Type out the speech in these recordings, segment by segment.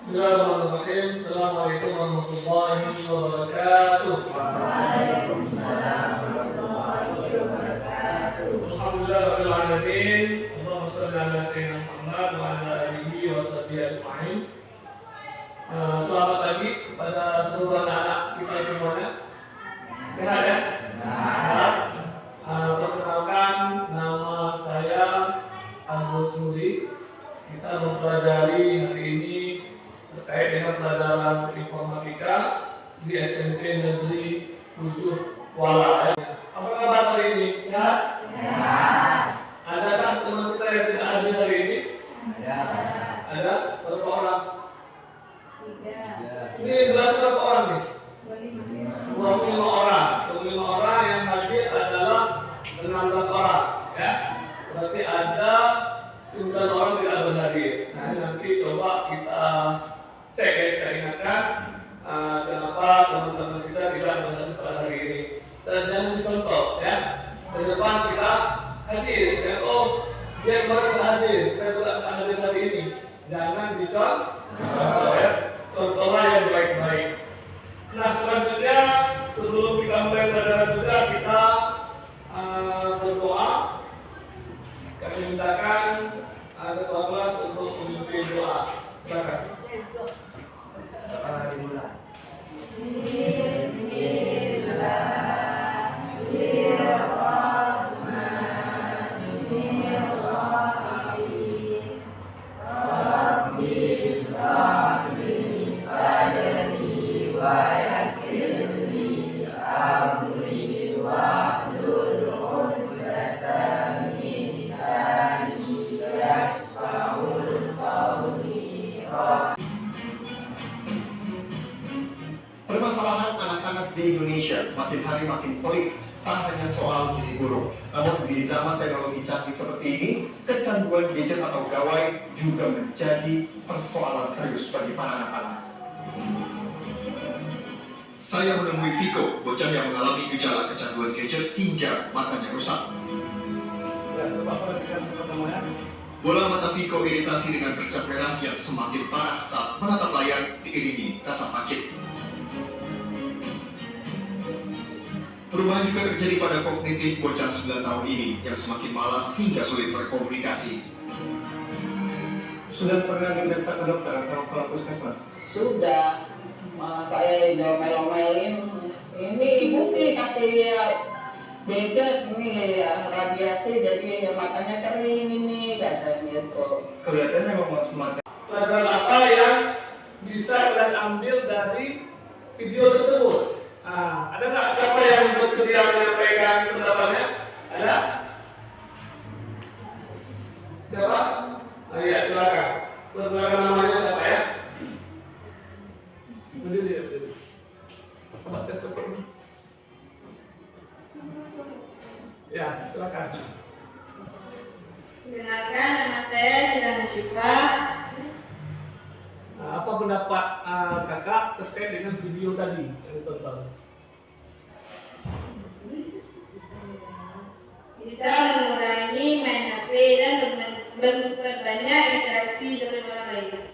Bismillahirrahmanirrahim. Assalamualaikum warahmatullahi wabarakatuh. Waalaikumsalam warahmatullahi wabarakatuh. Alhamdulillah rabbil alamin. Allahumma shalli ala sayyidina Muhammad wa ala alihi wa sahbihi ajma'in. Selamat pagi kepada seluruh anak-anak kita semuanya. Sehat ya? Sehat. Perkenalkan, nama saya Abdul Suri. Kita mempelajari hari ini terkait dengan pelajaran informatika di SMP Negeri 7 Kuala. Apa kabar hari ini? Sehat? Sehat. Adakah teman kita yang tidak hadir hari ini? Ada. Ada? Berapa orang? 3. Ini berapa orang nih? 25. 25 orang. 25 orang yang hadir adalah 16 orang. Ya. Berarti ada 9 orang tidak berhadir. Nah, nanti coba kita cek ya, kita ingatkan kenapa teman-teman kita tidak berhadir pada hari ini. Dan jangan dicontoh ya. Ke depan kita hadir. Ya, oh, dia kemarin tidak hadir, kita tidak hadir hari ini. Jangan dicontoh ya. Contohlah yang baik-baik. Nah, selanjutnya sebelum kita mulai pelajaran juga kita berdoa. Kami mintakan ketua kelas untuk memimpin doa. Silakan. Dimulai. Bismillahirrahmanirrahim. Rabbi shrah sadri wa yassir li amri wahlul 'uqdatam min lisani yafqahul qawli. Permasalahan anak-anak di Indonesia makin hari makin pelik, tak hanya soal gizi buruk. Namun di zaman teknologi canggih seperti ini, kecanduan gadget atau gawai juga menjadi persoalan serius bagi para anak-anak. Saya menemui Viko, bocah yang mengalami gejala kecanduan gadget hingga matanya rusak. Ya, coba perhatikan semuanya. Bola mata Viko iritasi dengan bercak merah yang semakin parah saat menatap layar diiringi rasa sakit. Perubahan juga terjadi pada kognitif bocah 9 tahun ini yang semakin malas hingga sulit berkomunikasi. Sudah pernah diperiksa ke dokter atau ke puskesmas? Sudah, malah saya diomel-omelin. Ini ibu sih kasih gadget ini radiasi jadi matanya kering ini katanya gitu. Kelihatannya memang mata. Pelajaran apa yang bisa kalian ambil dari video tersebut? Ada nggak siapa yang bersedia menyampaikan pendapatnya? Ada? Siapa? Ya, silakan. Perkenalkan namanya siapa ya? Berdiri. Coba tes ini. Ya, silakan. Perkenalkan, nama saya Sirana Syifa. Apa pendapat kakak terkait dengan video tadi yang ditonton? Bisa mengurangi main HP dan memperbanyak interaksi dengan orang lain.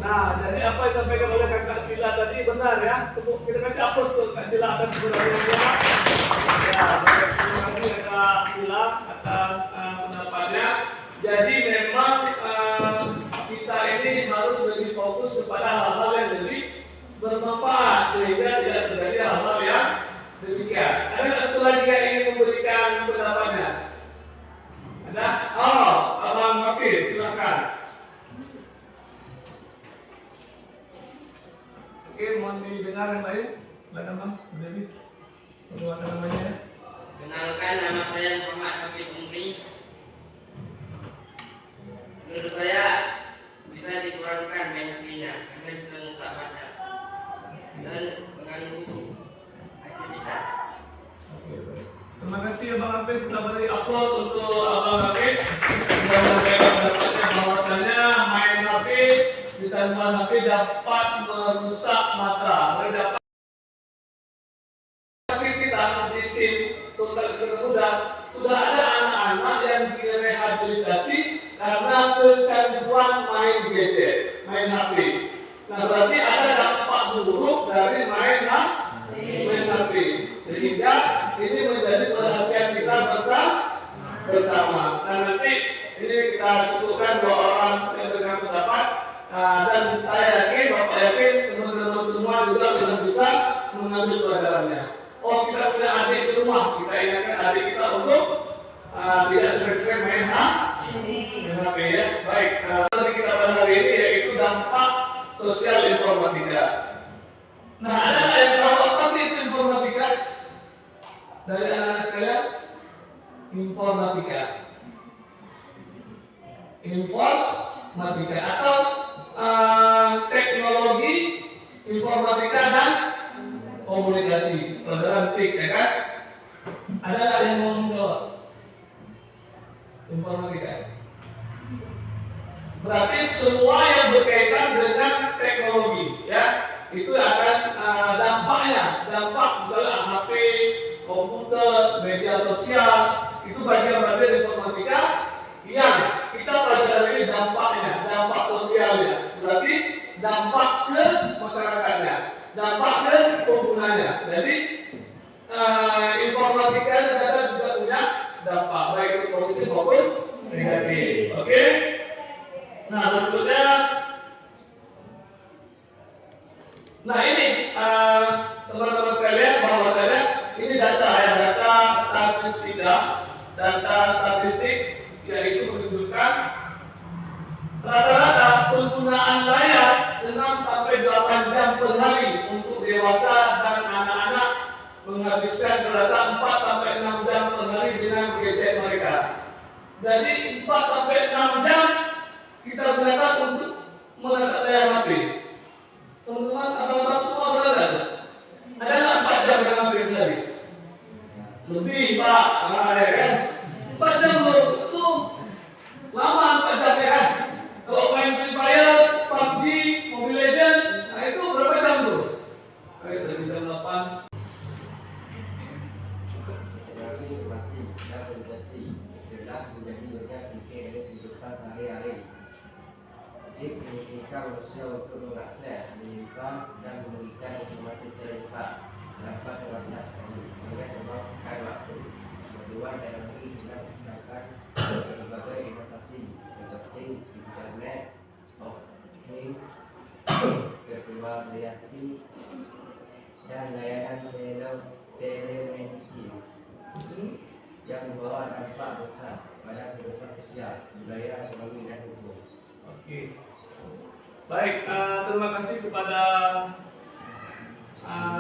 Nah, jadi apa yang disampaikan oleh kakak Sila tadi benar ya? Kita kasih aplaus tuh Kak Sila atas keberaniannya. Ya, terima kasih Kak Sila atas pendapatnya. Jadi memang kita ini harus lebih fokus kepada hal-hal yang lebih bermanfaat sehingga tidak terjadi hal-hal yang demikian. Ada nggak satu lagi yang ingin memberikan pendapatnya? Ada? Oh, Abang Hafiz, silakan. Oke, mohon didengar yang lain. Mana Bang? Jadi, apa namanya ya? Kenalkan, nama saya Muhammad Hafiz Umri. Menurut saya bisa dikurangkan main HP-nya karena bisa merusak mata dan mengganggu aktivitas. Oke, baik. Terima kasih Abang Hafiz. Kita beri aplaus untuk Abang Hafiz yang menyampaikan pendapatnya bahwasanya main HP, kecanduan HP dapat merusak mata. Dapat tapi kita di SIM sudah ada anak-anak yang direhabilitasi karena kecanduan cuma main gadget, main HP. Nah, berarti ada dampak buruk dari main HP. Sehingga ini menjadi perhatian kita bersama. Nah, nanti ini kita cukupkan 2 orang yang dengan pendapat. Dan saya yakin, Bapak yakin, teman-teman semua juga sudah bisa mengambil pelajarannya. Oh, kita punya adik di rumah, kita ingatkan adik kita untuk tidak sering-sering main HP ya. Baik, nanti kita bahas hari ini yaitu dampak sosial informatika. Nah, ada nggak yang tahu apa sih itu informatika? Dari anak-anak sekalian, informatika atau teknologi informatika dan komunikasi, pelajaran TIK ya kan? Ada nggak yang mau menjawab? Informatika. Berarti semua yang berkaitan dengan teknologi, ya, itu akan dampak misalnya HP, komputer, media sosial, itu bagian-bagian informatika yang kita pelajari dampak sosialnya. Berarti dampak ke masyarakatnya, dampak ke penggunanya. Jadi informatika juga punya dampak baik itu positif maupun negatif. Oke? Nah, berikutnya, nah ini teman-teman sekalian, bahwasanya ini data statistik yaitu menunjukkan rata-rata penggunaan layar 6-8 jam per hari untuk dewasa dan anak-anak menghabiskan rata 4-6 jam per hari dengan gadget mereka. Jadi 4-6 jam kita gunakan untuk mengangkat layar HP. Teman-teman, abang-abang semua berada? Ada nggak 4 jam dengan HP sehari? Lebih, Pak. Ya kan? 4 jam loh, itu lama 4 jam ya kan? Kalau main Free Fire, PUBG, Mobile Legends, nah itu berapa jam tuh? Ayo, dari jam 8. Teknologi informasi dan komunikasi telah menjadi bagian penting dari kehidupan sehari-hari. Jadi, memungkinkan manusia untuk mengakses, menyimpan, dan memberikan informasi secara cepat dapat terbatas dengan memakai waktu. Kedua, teknologi telah menciptakan berbagai inovasi seperti internet of things, virtual reality, dan layanan telemedicine yang membawa dampak besar pada kehidupan sosial, budaya, ekonomi, dan hukum. Oke. Baik, terima kasih kepada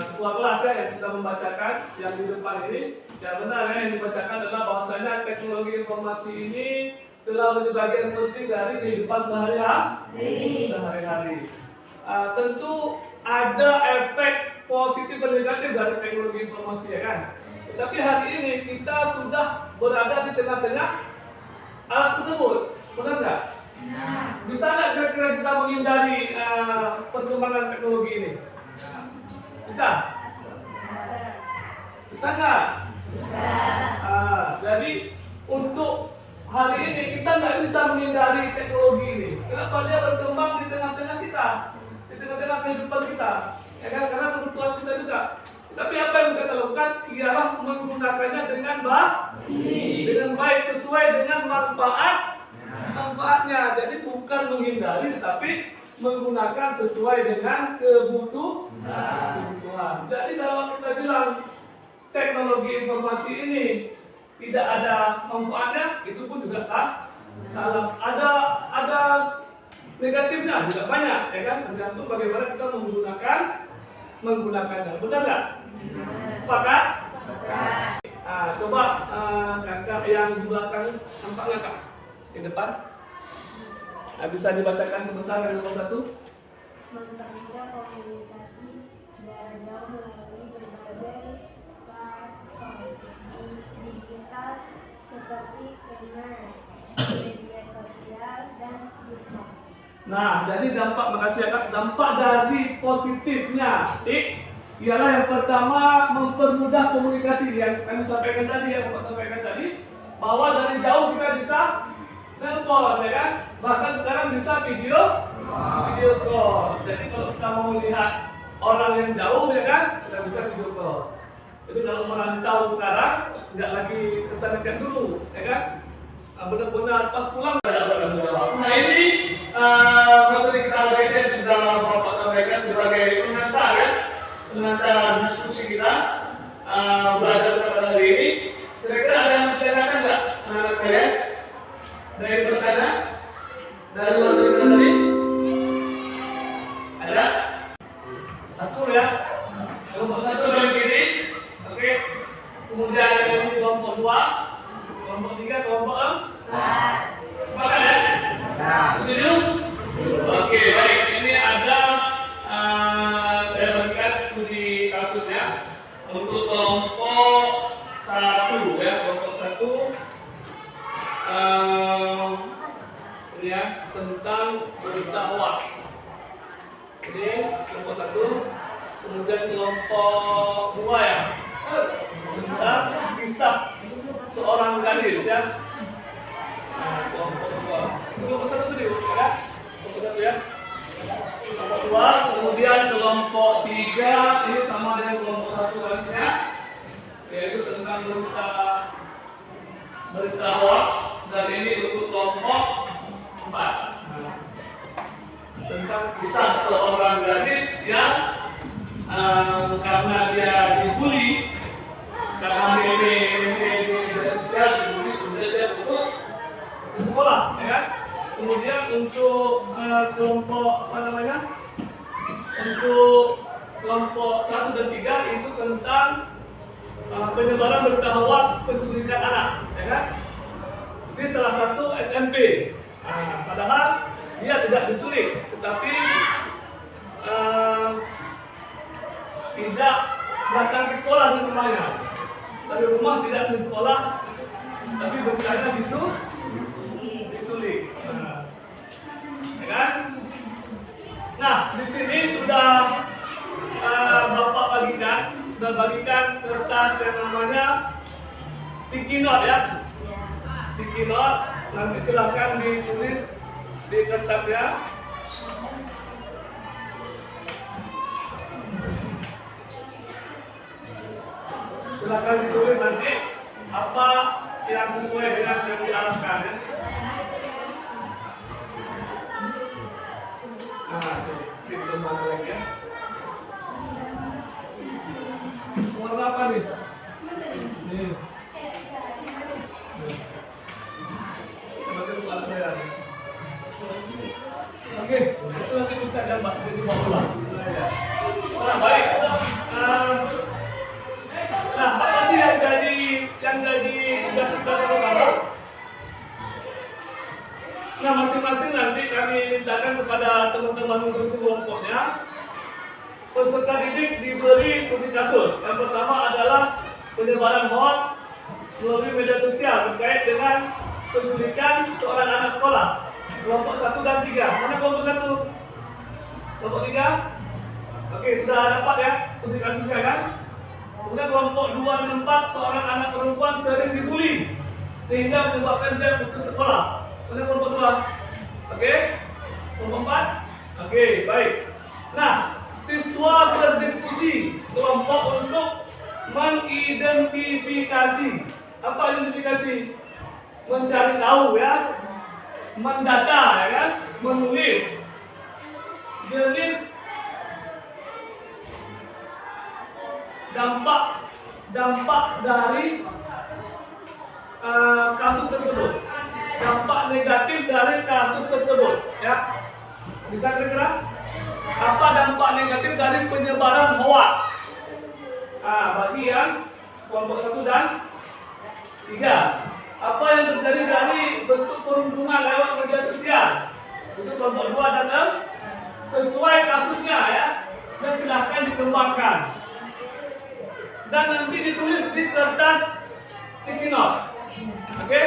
ketua kelas ya yang sudah membacakan yang di depan ini. Ya benar ya, yang dibacakan adalah bahwasanya teknologi informasi ini telah menjadi bagian penting dari kehidupan sehari-hari. Tentu ada efek positif dan negatif dari teknologi informasi ya kan. Tapi hari ini kita sudah berada di tengah-tengah alat tersebut, benar nggak? Bisa nggak kira-kira kita menghindari perkembangan teknologi ini? Bisa? Bisa nggak? Jadi untuk hari ini kita nggak bisa menghindari teknologi ini. Kenapa dia berkembang di tengah-tengah kita, di tengah-tengah kehidupan kita? Ya kan? Karena kebutuhan kita juga. Tapi apa yang bisa kita lakukan? Ialah menggunakannya dengan baik sesuai dengan manfaatnya. Jadi bukan menghindari, tetapi menggunakan sesuai dengan kebutuhan. Jadi kalau kita bilang teknologi informasi ini tidak ada manfaatnya, itu pun juga salah. Ada negatifnya juga banyak, ya kan? Tergantung bagaimana kita menggunakannya. Benar nggak? Sepakat? Coba kakak yang di belakang nampaknya kak di depan. Bisa dibacakan sebentar yang nomor 1. Mempermudah komunikasi jarak jauh melalui berbagai platform digital seperti email, media sosial, dan YouTube. Nah, jadi makasih ya kak, dampak dari positifnya ialah yang pertama mempermudah komunikasi yang kami sampaikan tadi, bahwa dari jauh kita bisa telepon, ya kan? Bahkan sekarang bisa video call. Jadi kalau kita mau lihat orang yang jauh ya kan, sudah bisa video call. Jadi kalau merantau sekarang tidak lagi kesana dulu, ya kan? Benar-benar pas pulang tidak bertanggung jawab. Nah ini materi kita berikan sudah Bapak sampaikan sebagai pengantar ya, pengantar diskusi kita belajar pada hari ini. Kira-kira ada yang bertanyakan nggak, anak-anak sekalian? Dari bertanya? Dari materi kita tadi? Ada? Satu ya. Kelompok satu dari kiri, oke. Kemudian yang kelompok dua, kelompok tiga, kelompok empat. Sepakat ya? Setuju? Oke, baik. Ini ada saya bagikan studi kasusnya untuk kelompok satu ya, kelompok satu ini ya tentang berita hoax. Ini kelompok satu, kemudian kelompok dua ya tentang kisah seorang gadis ya. Nah, kelompok satu tadi ya, kelompok satu ya. Kelompok dua, kemudian kelompok tiga ini sama dengan kelompok satu kasusnya, yaitu tentang berita hoax, dan ini untuk kelompok empat. Tentang kisah seorang gadis yang karena dia dibully, karena media sosial dibully, kemudian dia putus di sekolah, ya kan? Kemudian untuk kelompok apa namanya? Untuk kelompok 1 dan 3 itu tentang penyebaran berita hoax penculikan anak, ya kan? Ini salah satu SMP. Padahal dia tidak diculik, tetapi tidak datang ke sekolah di rumahnya. Dari rumah tidak di sekolah, tapi beritanya diculik. Ya kan? Nah, di sini sudah Bapak bagikan kertas yang namanya sticky note ya. Sticky note, nanti silakan ditulis di kertas ya. Silakan ditulis nanti apa yang sesuai dengan yang diarahkan ya. Nah, kita kembali lagi ya. Warna apa nih? Nih. Coba saya. Oke, itu nanti bisa gambar jadi bola. Nah, baik. Nah, apa sih yang jadi tugas kita sama-sama? Nah, masing-masing nanti kami mintakan kepada teman-teman masing-masing kelompoknya. Peserta didik diberi studi kasus. Yang pertama adalah penyebaran hoax melalui media sosial terkait dengan penculikan seorang anak sekolah. Kelompok 1 dan 3. Mana kelompok 1? Kelompok 3? Oke, sudah dapat ya studi kasusnya kan? Kemudian kelompok 2 dan 4, seorang anak perempuan sering dibully sehingga menyebabkan dia putus sekolah. Mana kelompok 2? Oke? Kelompok 4? Oke, baik. Nah, siswa berdiskusi kelompok untuk mengidentifikasi. Apa identifikasi? Mencari tahu ya, mendata ya kan, menulis jenis dampak dari kasus tersebut, dampak negatif dari kasus tersebut ya. Bisa kira-kira apa dampak negatif dari penyebaran hoax? Bagi yang kelompok 1 dan 3, apa yang terjadi dari bentuk perundungan lewat media sosial? Itu kelompok 2 dan 6, sesuai kasusnya ya, dan silahkan dikembangkan. Dan nanti ditulis di kertas sticky note. Oke?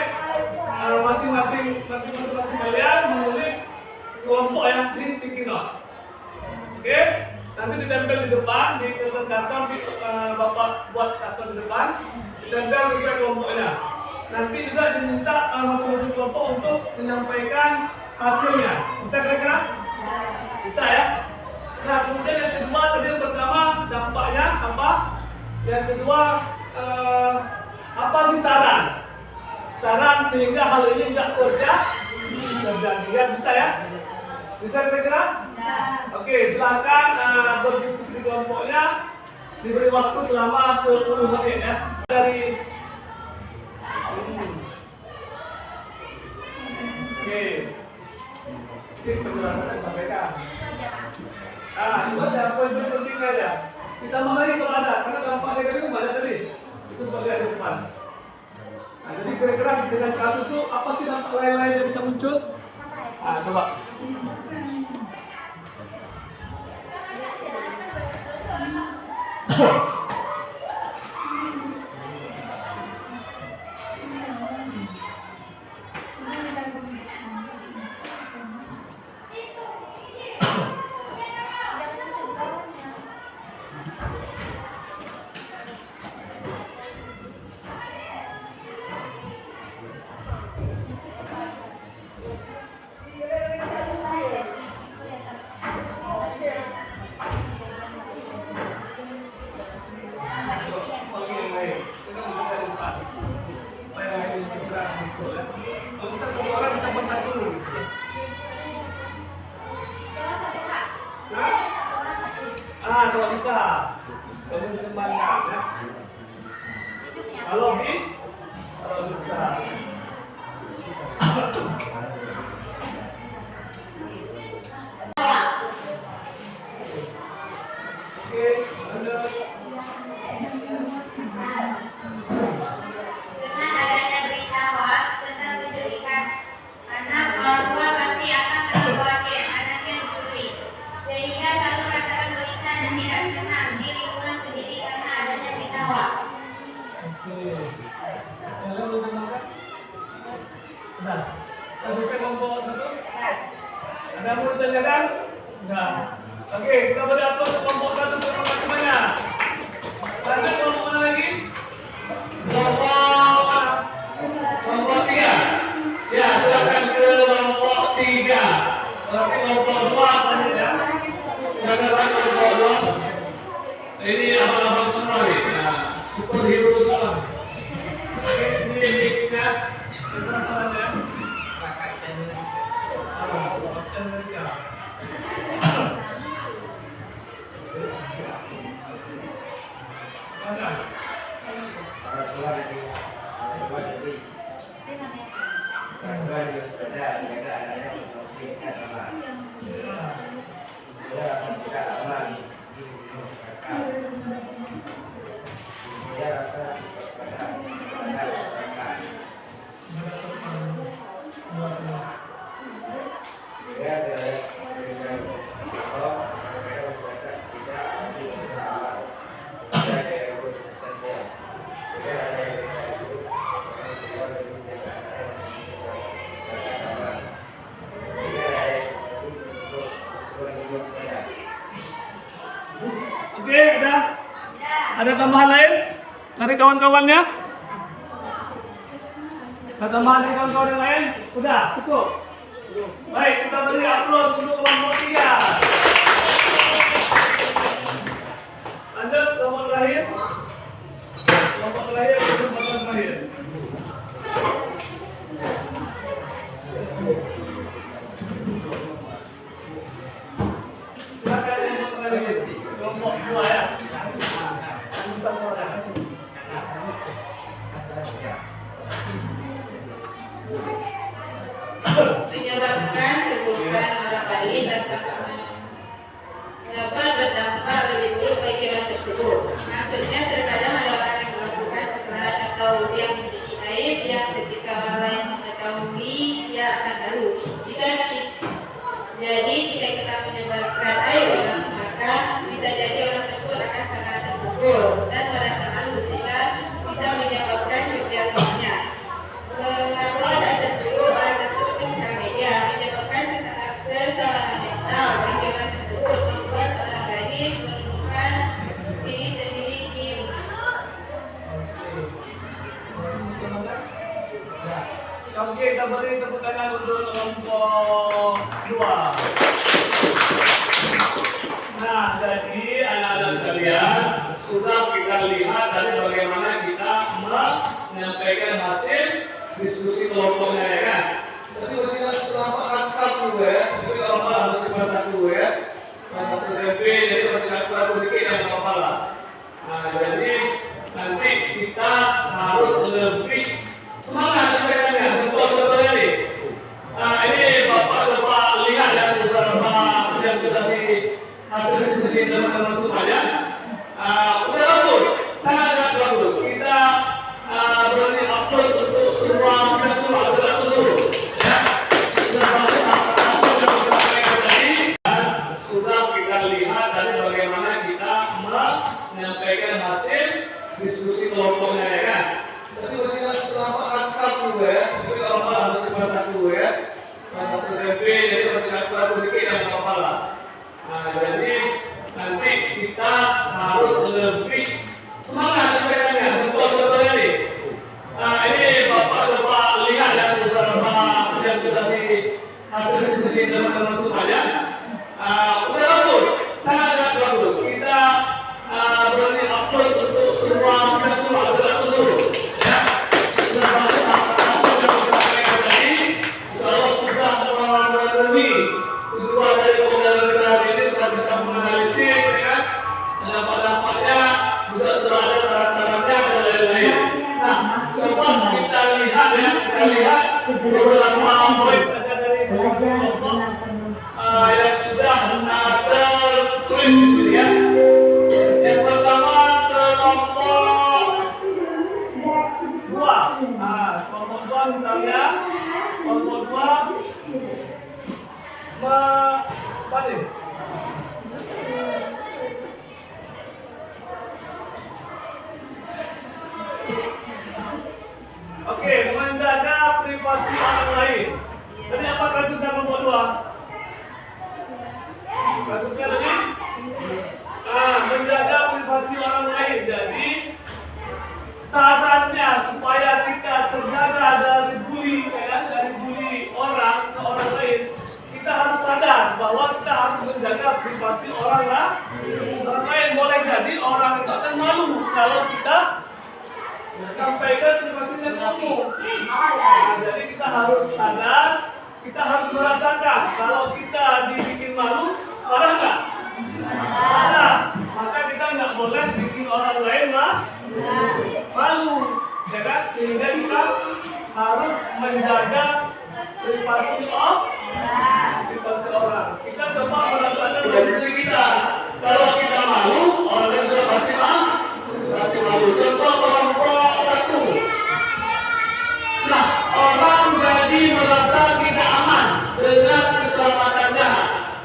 Masing-masing kalian menulis kelompok yang di sticky note. Oke? Nanti ditempel di depan di kertas karton, Bapak buat karton di depan, ditempel sesuai kelompoknya. Nanti juga diminta masing-masing kelompok untuk menyampaikan hasilnya. Bisa kira-kira? Bisa ya? Nah, kemudian yang kedua tadi yang pertama dampaknya apa? Yang kedua apa sih saran? Saran sehingga hal ini tidak terjadi. Ya, bisa ya? Bisa kira-kira? Bisa. Oke, silakan berdiskusi di kelompoknya. Diberi waktu selama 10 menit ya. Dari Oke, penjelasan yang disampaikan. Itu aja, poin-poin penting aja. Kita mengenai kalau ada, karena dampak negatif banyak tadi. Itu kita lihat di depan. Nah, jadi kira-kira dengan kasus itu apa sih dampak lain-lain yang bisa muncul? Coba. Kalau bisa, teman-temannya ya. Kalau bisa. Oke, Dengan adanya berita hoax tentang penculikan, anak orang tua pasti akan khawatir anaknya dicuri, sehingga selalu merasakan gelisah dan tidak tenang di lingkungan sendiri karena adanya berita hoax. Nah, selesai kelompok satu? Ada yang mau ditanyakan? Enggak. Oke, kita beri aplaus untuk kelompok satu untuk teman-temannya. Lanjut kelompok mana lagi? Kelompok 3. Ya, silakan ke kelompok 3. Berarti kelompok 2 tadi ya. Silakan kelompok 2. Ini abang-abang semua nih. Nah, superhero semua. Oke, ini mic-nya. Kita salahnya. Oke, ada tambahan lain dari kawan-kawannya? Ada tambahan dari kawan-kawan yang lain? Udah, cukup. Baik, kita beri aplaus untuk kelompok 3. Lanjut kelompok terakhir. Kelompok terakhir, kesempatan terakhir. Silakan kelompok terakhir. Kelompok 2 ya. Menyebabkan keburukan orang lain dapat berdampak lebih buruk bagi orang tersebut. Maksudnya terkadang ada orang yang melakukan kesalahan atau yang menjadi aib yang ketika orang lain mengetahui dia akan tahu. Jadi jika kita menyebabkan aib orang, maka bisa jadi orang tersebut akan sangat terpukul dan merasa malu sehingga bisa menyebabkan kebiasaannya. Pengakuan atas buruk orang tersebut ke sosial media menyebabkan kesalahan mental bagi orang tersebut, membuat seorang gadis menemukan diri sendiri di rumah. Oke, kita beri tepuk tangan untuk kelompok lihat dari bagaimana kita menyampaikan hasil diskusi kelompoknya, ya kan? Tapi usia setelah satu ya, jadi kalau masih kelas satu ya, kelas satu SMP, jadi masih kurang sedikit yang apa lah. Nah, jadi nanti kita harus lebih semangat menyampaikannya. Contoh-contohnya nih. Nah, ini Bapak lihat ya beberapa yang sudah di hasil diskusi teman-teman semuanya. Udah bagus, sangat bagus. Kita berani upload untuk semua kita semua dulu. Ya, sudah bagus hasil yang kita sampaikan tadi. Dan sudah kita lihat dari bagaimana kita menyampaikan hasil diskusi kelompoknya, ya kan? Tapi usia setelah satu ya, jadi kalau masih kelas satu ya, kelas satu SMP, jadi masih kurang sedikit yang apa lah. Nah, jadi nanti kita harus lebih semangat menyampaikannya. Contoh-contohnya nih. Nah, ini Bapak lihat ya beberapa yang sudah di hasil diskusi teman-teman semuanya. Udah bagus, sangat bagus. Kita berani upload untuk semua kita semua dulu. Ya, sudah bagus hasil yang kita sampaikan tadi. Insyaallah sudah memenuhi tujuan dari pembelajaran kita hari ini, sudah bisa menganalisis, ya kan? Dampak-dampaknya juga sudah ada syarat-syaratnya dan lain-lain. Nah, coba kita lihat ya, kita lihat beberapa poin saja dari kelompok yang sudah tertulis di sini ya. Yang pertama kelompok 2. Nah, kelompok 2 misalnya, kelompok 2 apa nih? Oke, menjaga privasi orang lain. Tadi apa kasusnya kelompok 2? Kasusnya tadi? Menjaga privasi orang lain. Jadi sarannya supaya kita terjaga dari bully, ya kan? Dari bully orang ke orang lain, kita harus sadar bahwa kita harus menjaga privasi orang lain. Boleh jadi orang itu akan malu kalau kita sampaikan privasinya ke umum. Jadi kita harus sadar, kita harus merasakan kalau kita dibikin malu, marah nggak? Marah. Maka kita nggak boleh bikin orang lain malu, ya kan? Sehingga kita harus menjaga privasi orang. Kita coba merasakan dari diri kita. Kalau kita malu, orang lain juga pasti malu. Contoh kelompok 1. Nah, orang jadi merasa tidak aman dengan keselamatannya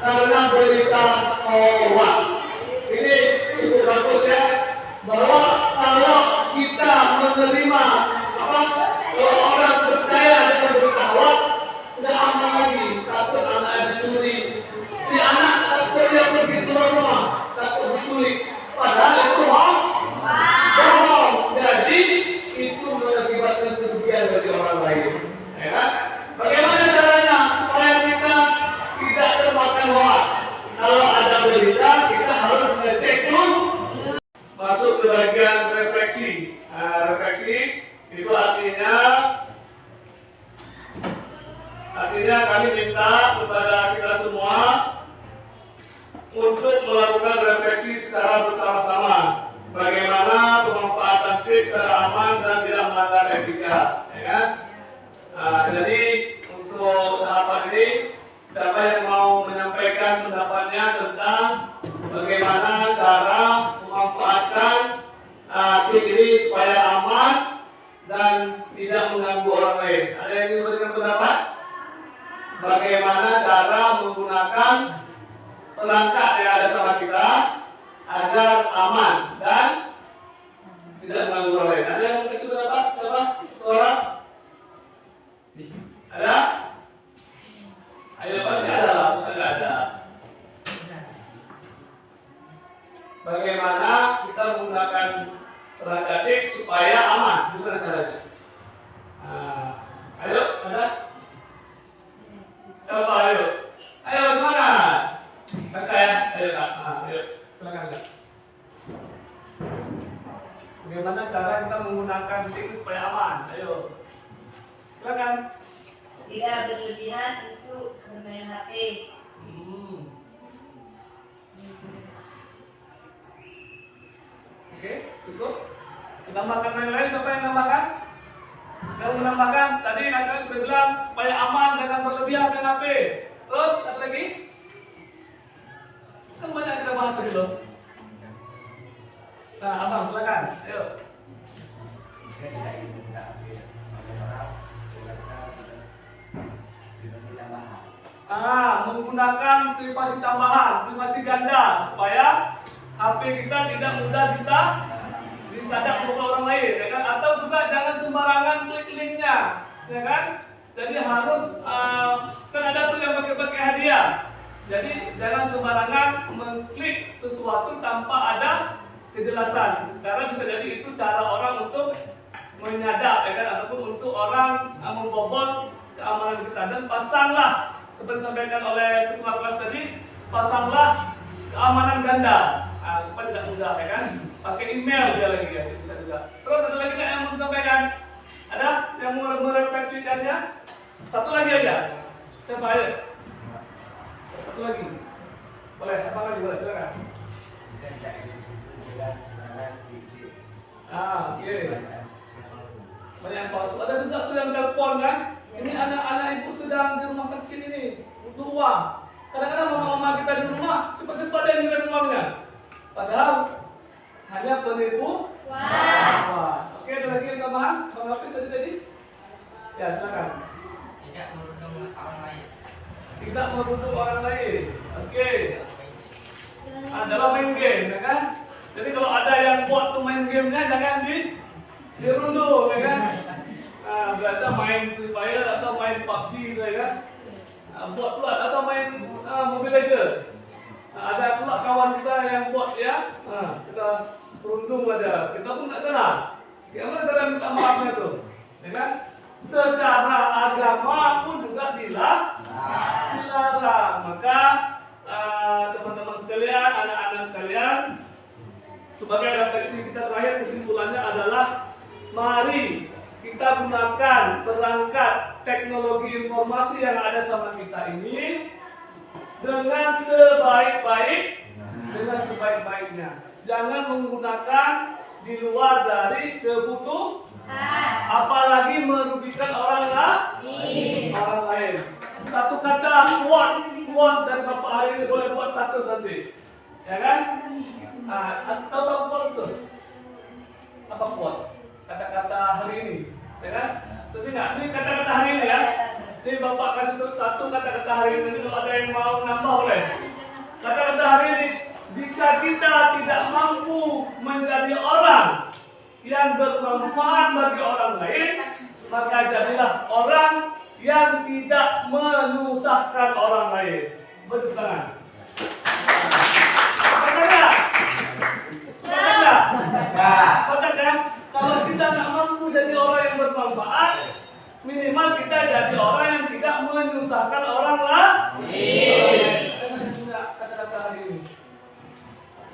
karena berita hoax. Ini cukup bagus ya, bahwa kalau kita menerima kalau orang percaya dengan berita hoax, tidak aman lagi. Takut anak dicuri, si anak takut dia pergi keluar rumah, takut diculik, padahal itu bohong. Jadi itu mengakibatkan kerugian bagi orang lain, ya kan? Bagaimana caranya supaya kita tidak termakan hoax? Kalau ada berita, kita harus ngecek dulu. Masuk ke bagian refleksi. Refleksi itu artinya kami minta kepada kita semua untuk melakukan refleksi secara bersama-sama. Bagaimana pemanfaatan klik secara aman dan tidak melanggar etika, ya kan? Jadi untuk tahapan ini, siapa yang mau menyampaikan pendapatnya tentang bagaimana cara memanfaatkan klik ini supaya aman dan tidak mengganggu orang lain? Ada yang ingin memberikan pendapat? Bagaimana cara menggunakan perangkat yang ada sama kita agar aman dan tidak mengganggu orang lain? Ada yang kasih pendapat? Siapa? Orang? Ada? Ayo pasti ada lah, pasti ada. Bagaimana kita menggunakan perangkat TIK supaya aman? Gimana caranya? Ayo, ada? Siapa? Ayo, ayo semangat. Kakak ya, ayo kak, ayo, silakan kak. Bagaimana cara kita menggunakan TIK supaya aman? Ayo, silakan. Tidak berlebihan untuk bermain HP. Oke, cukup. Menambahkan yang lain, siapa yang menambahkan? Yang menambahkan tadi kakak sudah bilang supaya aman dengan berlebihan dengan HP. Terus ada lagi? Kan banyak kita bahas tadi loh. Nah, abang silakan. Ayo. Jika tidak ingin membuka HP oleh orang, gunakan privasi tambahan. Menggunakan privasi tambahan, privasi ganda supaya HP kita tidak mudah disadap oleh orang lain, ya kan? Atau juga jangan sembarangan klik linknya, ya kan? Jadi harus kan ada tuh yang pakai hadiah. Jadi jangan sembarangan mengklik sesuatu tanpa ada kejelasan, karena bisa jadi itu cara orang untuk menyadap, ya kan? Ataupun untuk orang membobol keamanan kita. Dan pasanglah, seperti disampaikan oleh ketua kelas tadi, pasanglah keamanan ganda supaya tidak mudah, ya kan? Pakai email dia lagi ya, bisa juga. Terus ada lagi nggak yang mau disampaikan? Ada yang mau merefleksikannya? Satu lagi aja. Siapa ayo? Satu lagi. Boleh, apa lagi boleh, silakan. Jika tidak ingin membuka gunakan klik. Oke. Banyak yang palsu. Ada juga tuh yang telepon kan? Ini anak-anak ibu sedang di rumah sakit ini, butuh uang. Kadang-kadang mama-mama kita di rumah cepat-cepat dia ngirim uangnya. Padahal hanya penipu. Wah. Oke, ada lagi yang tambahan? Bang Hafiz tadi? Ya, silakan. Tidak merugikan orang lain. Tidak merugikan orang lain. Oke. Adalah main game, ya kan? Jadi kalau ada yang buat tuh main gamenya jangan dirunduh, ya kan? Biasa main Free Fire atau main PUBG gitu, ya kan? Buat pula atau main Mobile Legends. Ada pula kawan kita yang buat ya, kita perundung aja, kita pun tak kenal. Gimana cara minta maafnya tuh? Ya kan? Secara agama pun juga dilarang. Maka teman-teman sekalian, anak-anak sekalian, sebagai refleksi kita terakhir, kesimpulannya adalah mari kita gunakan perangkat teknologi informasi yang ada sama kita ini dengan sebaik-baiknya. Jangan menggunakan di luar dari kebutuhan, apalagi merugikan orang lain. Satu kata quotes dari Bapak hari ini boleh buat satu nanti, ya kan? Atau apa quotes tuh? Apa quotes? Kata-kata hari ini, ya kan? Tapi nggak, ini kata-kata hari ini ya. Jadi Bapak kasih tuh satu kata-kata hari ini. Kalau ada yang mau nambah boleh. Kata-kata hari ini, jika kita tidak mampu menjadi orang yang bermanfaat bagi orang lain, maka jadilah orang yang tidak menyusahkan orang lain. Betul kan? Sepakat? Sepakat kan? Kalau kita tidak mampu jadi orang yang bermanfaat, minimal kita jadi orang yang tidak menyusahkan orang lain. Kata-kata hari ini.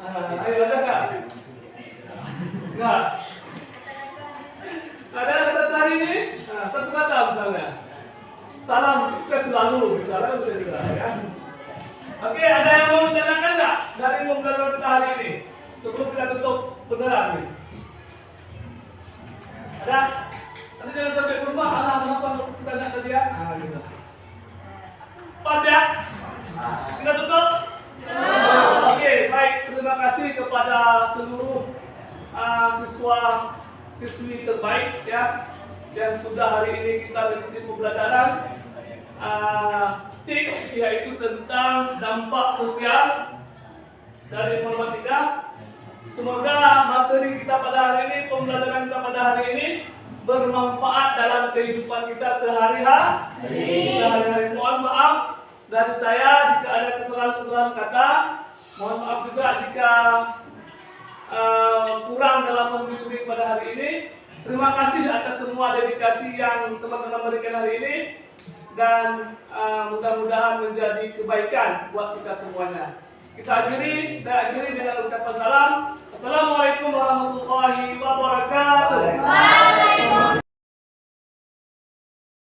Ayo ada nggak? Nggak. Ada kata-kata hari ini? Satu kata misalnya. Salam sukses selalu, misalnya bisa juga ya. Oke, ada yang mau menjalankan nggak dari pembelajaran kita hari ini? Sebelum kita tutup beneran nih. Ada? Nanti jangan sampai ke rumah, kenapa kita nggak tadi ya? Gitu. Pas ya? Kita tutup? Oke, baik. Terima kasih kepada seluruh siswa-siswi terbaik ya yang sudah hari ini kita mengikuti pembelajaran TIK, yaitu tentang dampak sosial dari informatika. Semoga materi kita pada hari ini, pembelajaran kita pada hari ini bermanfaat dalam kehidupan kita sehari-hari. Mohon maaf dari saya jika ada kesalahan-kesalahan kata. Mohon maaf juga jika kurang dalam membimbing pada hari ini. Terima kasih atas semua dedikasi yang teman-teman berikan hari ini, dan mudah-mudahan menjadi kebaikan buat kita semuanya. Saya akhiri dengan ucapan salam. Assalamualaikum.